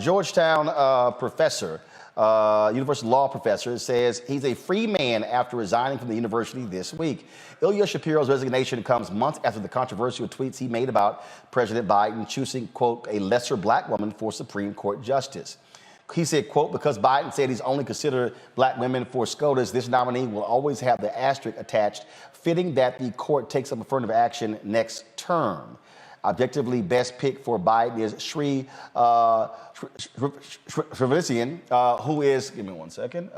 Georgetown professor, university law professor, says he's a free man after resigning from the university this week. Ilya Shapiro's resignation comes months after the controversial tweets he made about President Biden choosing, quote, a lesser black woman for Supreme Court justice. He said, quote, because Biden said he's only considered black women for SCOTUS, this nominee will always have the asterisk attached, fitting that the court takes up affirmative action next term. Objectively, best pick for Biden is Sri Srivatsan, who is, give me 1 second,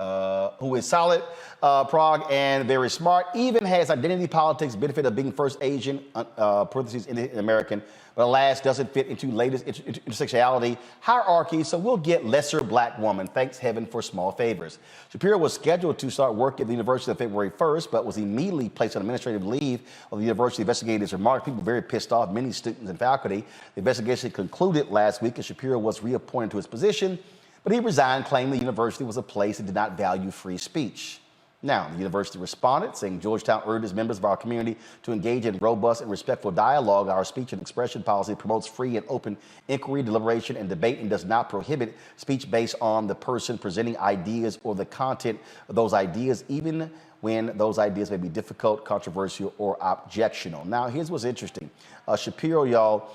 who is solid, Prague, and very smart, even has identity politics benefit of being first Asian, parentheses, Indian American, but alas, doesn't fit into latest intersectionality hierarchy, so we'll get lesser black woman. Thanks heaven for small favors. Shapiro was scheduled to start work at the university on February 1st, but was immediately placed on administrative leave while the university investigated his remarks. People were very pissed off, many students and faculty. The investigation concluded last week, and Shapiro was reappointed to his position, but he resigned, claiming the university was a place that did not value free speech. Now, the university responded, saying Georgetown urges members of our community to engage in robust and respectful dialogue. Our speech and expression policy promotes free and open inquiry, deliberation, and debate, and does not prohibit speech based on the person presenting ideas or the content of those ideas, even when those ideas may be difficult, controversial, or objectionable. Now, here's what's interesting. Shapiro, y'all,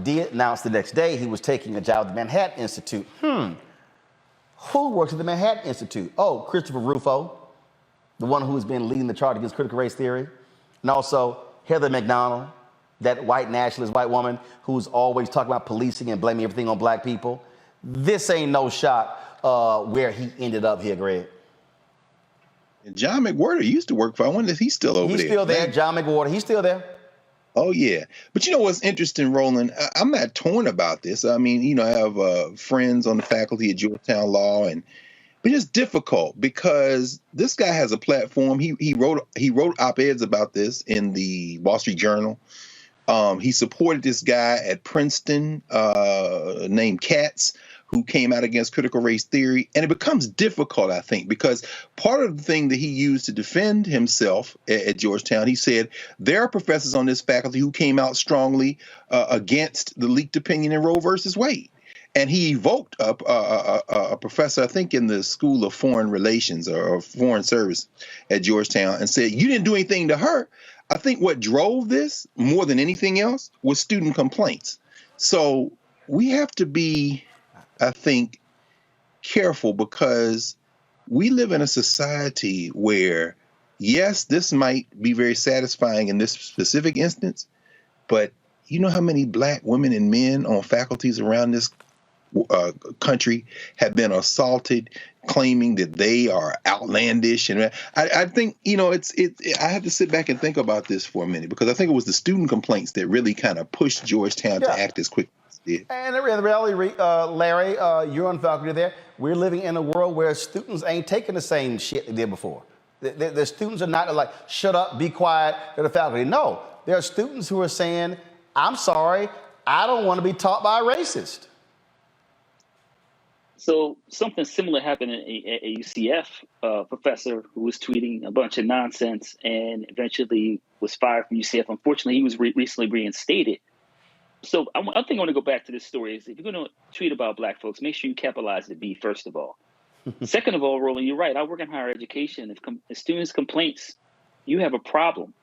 did announce the next day he was taking a job at the Manhattan Institute. Who works at the Manhattan Institute? Oh, Christopher Rufo, the one who's been leading the charge against critical race theory, and also Heather McDonald, that white nationalist white woman who's always talking about policing and blaming everything on black people. This ain't no shot where he ended up here, Greg. And John McWhorter used to work for, I wonder if he's still over there. He's still there, John McWhorter, he's still there. Oh, yeah. But you know what's interesting, Roland? I'm not torn about this. I mean, you know, I have friends on the faculty at Georgetown Law, but it's difficult because this guy has a platform. He wrote op-eds about this in the Wall Street Journal. He supported this guy at Princeton named Katz, who came out against critical race theory. And it becomes difficult, I think, because part of the thing that he used to defend himself at Georgetown, he said, there are professors on this faculty who came out strongly against the leaked opinion in Roe versus Wade. And he evoked a professor, I think, in the School of Foreign Relations or Foreign Service at Georgetown and said, you didn't do anything to her. I think what drove this more than anything else was student complaints. So we have to be, I think, careful because we live in a society where, yes, this might be very satisfying in this specific instance, but you know how many black women and men on faculties around this country have been assaulted, claiming that they are outlandish, and I think, you know, I have to sit back and think about this for a minute because I think it was the student complaints that really kind of pushed Georgetown to act as quickly as it did. And the reality, Larry, you're on faculty there. We're living in a world where students ain't taking the same shit they did before. The students are not like, shut up, be quiet, they're the faculty. No, there are students who are saying, I'm sorry, I don't want to be taught by a racist. So something similar happened at a UCF professor who was tweeting a bunch of nonsense and eventually was fired from UCF. Unfortunately, he was recently reinstated. So I think I want to go back to this story. Is if you're going to tweet about black folks, make sure you capitalize the B, first of all. Second of all, Roland, you're right. I work in higher education. If students' complaints, you have a problem.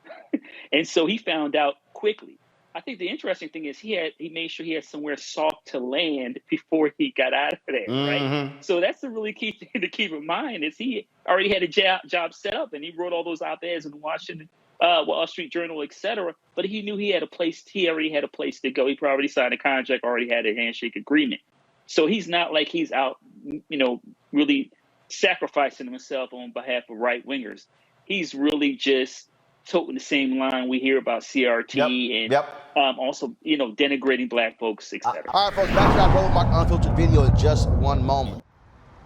And so he found out quickly. I think the interesting thing is he made sure he had somewhere soft to land before he got out of there, right? So that's the really key thing to keep in mind is he already had a job set up and he wrote all those op-eds in the Washington, Wall Street Journal, et cetera. But he knew he already had a place to go. He probably signed a contract, already had a handshake agreement. So he's not like he's out, you know, really sacrificing himself on behalf of right wingers. He's really just toting the same line we hear about CRT and also, you know, denigrating black folks, et cetera. All right, folks, back to our Roland Mark Unfiltered video in just one moment.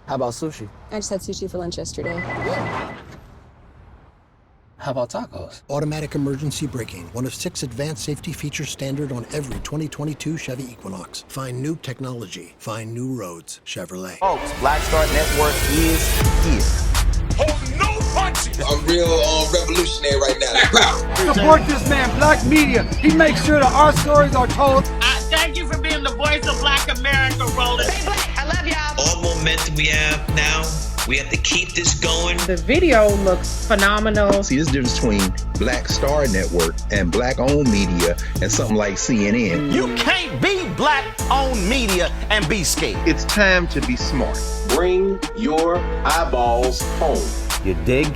How about sushi? I just had sushi for lunch yesterday. How about tacos? Automatic emergency braking, one of 6 advanced safety features standard on every 2022 Chevy Equinox. Find new technology, find new roads. Chevrolet. Folks, Black Star Network is here. Oh, no punches! I'm real revolutionary right now. Support this man, Black Media. He makes sure that our stories are told. Thank you for being the voice of Black America, Roland. Stay black. momentum we have now. We have to keep this going. The video looks phenomenal. See, there's a difference between Black Star Network and Black-owned media and something like CNN. You can't be Black-owned media and be scared. It's time to be smart. Bring your eyeballs home. You dig?